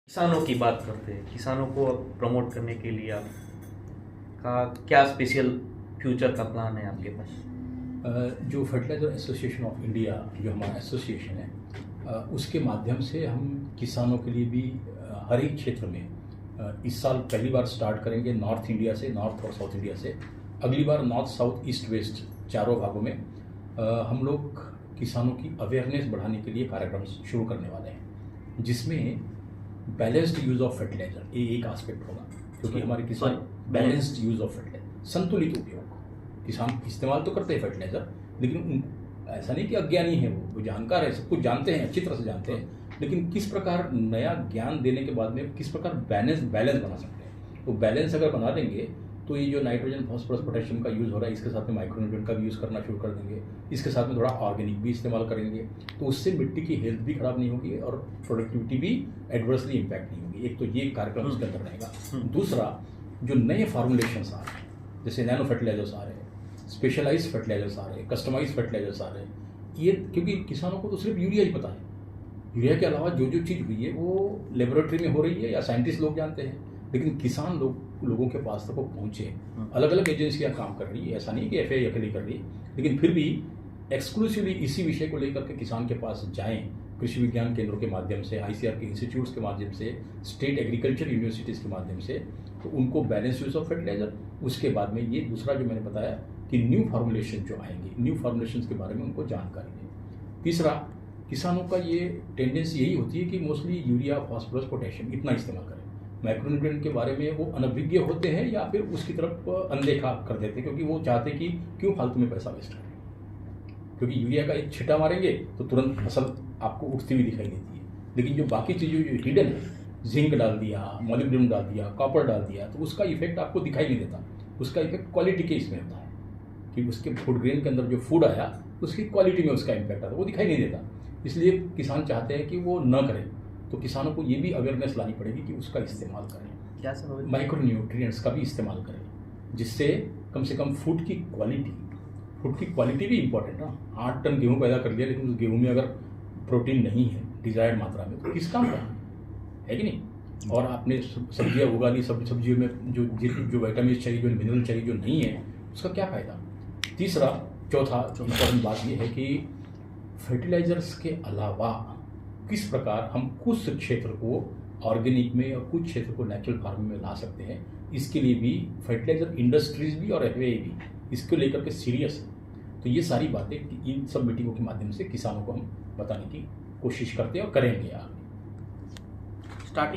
किसानों की बात करते हैं। किसानों को प्रमोट करने के लिए आपका क्या स्पेशल फ्यूचर का प्लान है आपके पास? जो फर्टिलाइज़र एसोसिएशन ऑफ इंडिया जो हमारा एसोसिएशन है, उसके माध्यम से हम किसानों के लिए भी हर एक क्षेत्र में इस साल पहली बार स्टार्ट करेंगे नॉर्थ इंडिया से, नॉर्थ और साउथ इंडिया से। अगली बार नॉर्थ, साउथ, ईस्ट, वेस्ट चारों भागों में हम लोग किसानों की अवेयरनेस बढ़ाने के लिए कार्यक्रम शुरू करने वाले हैं, जिसमें बैलेंस्ड यूज़ ऑफ फर्टिलाइज़र ये एक एस्पेक्ट होगा, क्योंकि हमारे किसान बैलेंस्ड यूज़ ऑफ फर्टिलाइजर, संतुलित उपयोग। किसान इस्तेमाल तो करते हैं फर्टिलाइज़र, लेकिन ऐसा नहीं कि अज्ञानी है, वो जानकार है, सब कुछ जानते हैं, अच्छी तरह से जानते हैं, लेकिन किस प्रकार नया ज्ञान देने के बाद में किस प्रकार बैलेंस बना सकते हैं। तो बैलेंस अगर बना देंगे तो ये जो नाइट्रोजन, फास्फोरस, पोटेशियम का यूज़ हो रहा है, इसके साथ में माइक्रोन्यूट्रिएंट का भी यूज़ करना शुरू कर देंगे, इसके साथ में थोड़ा ऑर्गेनिक भी इस्तेमाल करेंगे, तो उससे मिट्टी की हेल्थ भी खराब नहीं होगी और प्रोडक्टिविटी भी एडवर्सली इम्पैक्ट नहीं होगी। एक तो ये कार्यक्रम इसके अंदर रहेगा। दूसरा, जो नए फार्मुलेशंस आ रहे हैं, जैसे नैनो फर्टिलाइजर्स आ रहे हैं, स्पेशलाइज्ड फर्टिलाइजर्स आ रहे हैं, कस्टमाइज्ड फर्टिलाइजर्स आ रहे हैं, ये क्योंकि किसानों को तो सिर्फ यूरिया ही पता है। यूरिया के अलावा जो जो चीज़ हुई है वो लेबोरेटरी में हो रही है या साइंटिस्ट लोग जानते हैं, लेकिन किसान लोगों के पास तक वो पहुँचे। अलग अलग एजेंसियां काम कर रही है, ऐसा नहीं कि एफएआई अकेली कर रही है, लेकिन फिर भी एक्सक्लूसिवली इसी विषय को लेकर के किसान के पास जाएं, कृषि विज्ञान केंद्रों के माध्यम से, आईसीआर के इंस्टीट्यूट्स के माध्यम से, स्टेट एग्रीकल्चर यूनिवर्सिटीज़ के माध्यम से, तो उनको बैलेंस यूज ऑफ फर्टिलाइजर। उसके बाद में ये दूसरा जो मैंने बताया कि न्यू फार्मुलेशन जो आएंगे, न्यू फार्मुलेशन के बारे में उनको जानकारी दें। तीसरा, किसानों का ये टेंडेंसी यही होती है कि मोस्टली यूरिया, फास्फोरस, पोटेशियम इतना इस्तेमाल करें। माइक्रोन्यूट्रिएंट के बारे में वो अनभिज्ञ होते हैं या फिर उसकी तरफ अनदेखा कर देते हैं, क्योंकि वो चाहते कि क्यों फालतू में पैसा वेस्ट करें। क्योंकि यूरिया का एक छिटा मारेंगे तो तुरंत फसल आपको उठती हुई दिखाई देती है, लेकिन जो बाकी चीज़ें जो हिडन है, जिंक डाल दिया, मोलिब्डेनम डाल दिया, कॉपर डाल दिया, तो उसका इफेक्ट आपको दिखाई नहीं देता। उसका इफेक्ट क्वालिटी के इसमें होता है कि उसके फूड ग्रेन के अंदर जो फूड आया उसकी क्वालिटी में उसका इम्पैक्ट आता है, वो दिखाई नहीं देता। इसलिए किसान चाहते हैं कि वो न करें, तो किसानों को ये भी अवेयरनेस लानी पड़ेगी कि उसका इस्तेमाल करें, क्या सर? माइक्रो न्यूट्रिएंट्स का भी इस्तेमाल करें, जिससे कम से कम फूड की क्वालिटी भी इम्पोर्टेंट ना। 8 टन गेहूँ पैदा कर लिया, लेकिन उस गेहूँ में अगर प्रोटीन नहीं है डिजायर्ड मात्रा में, तो किस काम का है कि नहीं। और आपने सब्जियाँ उगा ली, सब्जियों में जो विटामिन चाहिए, जो मिनरल चाहिए, जो नहीं है, उसका क्या फ़ायदा। चौथा इम्पोर्टेंट बात यह है कि फर्टिलाइजर्स के अलावा किस प्रकार हम कुछ क्षेत्र को ऑर्गेनिक में और कुछ क्षेत्र को नेचुरल फार्मिंग में ला सकते हैं। इसके लिए भी फर्टिलाइजर इंडस्ट्रीज भी और एफएआई भी इसको लेकर के सीरियस है। तो ये सारी बातें इन सब मीटिंगों के माध्यम से किसानों को हम बताने की कोशिश करते हैं और करेंगे।